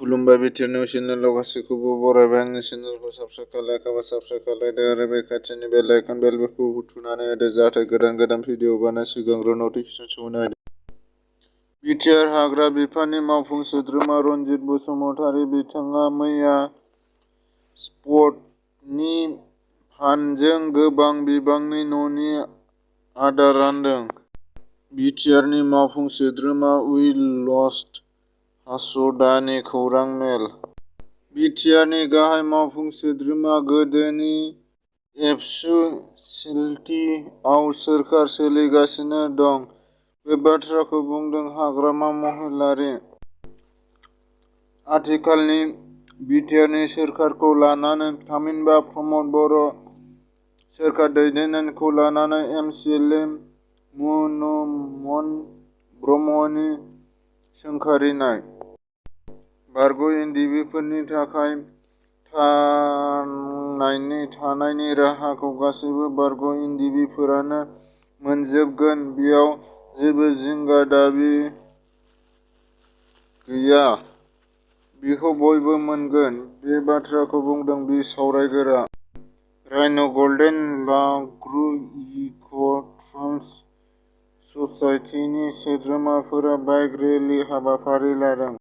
खुलुमबाय BTR news चेनेलाव गासैखौबो बरायबाय। आंनि चेनेलखौ साबस्क्राइब खालायाखैबा साबस्क्राइब खालायदो आरो बे खाथिनि बेल आइकन बेलखौ थुनानै होदो जाहाथे गोदान भिडिअ बानाय सिगांग्रो नटिफिकेसन सहैनो हायो। बिटिआर हाग्रा बिफाननि मावफुं सोद्रोमा रनजित बसुमतारी बिथाङा मैया स्पटनि फान्डजों गोबां बिबांनि न'नि आदार रानदों। बिटिआरनि मावफुं सोद्रोमा उइ लस्ट हास'दानि खौरां मेल। बिटिआरनि गाहाय मावफुं सोद्रोमा गोदोनि एबसु सिलटि आव सोरखार सोलिगासिनो दं बे बाथ्राखौ बुंदों हाग्रामा महिलारी। आथिखालनि बिटिआरनि सोरखारखौ लानानै थामहिनबा प्रमद बर' सोरखार दैदेननायखौ लानानै एमसिएलए मनमोहन ब्रह्मनि सोंखारिनाय। बारग' एनडिबिफोरनि थाखाय थानायनि राहाखौ गासैबो बारग' एनडिबिफोरानो मोनजोबगोन बेयाव जेबो जिंगा दाबि गैया बेखौ बयबो मोनगोन बे बाथ्राखौ बुंदों बिसावरायगिरिया। राइन' गल्डेन लांगुर इक' टुरिज्म ससाइटिनि सोद्रोमाफोरा बाइक रेलि हाबाफारि लादों।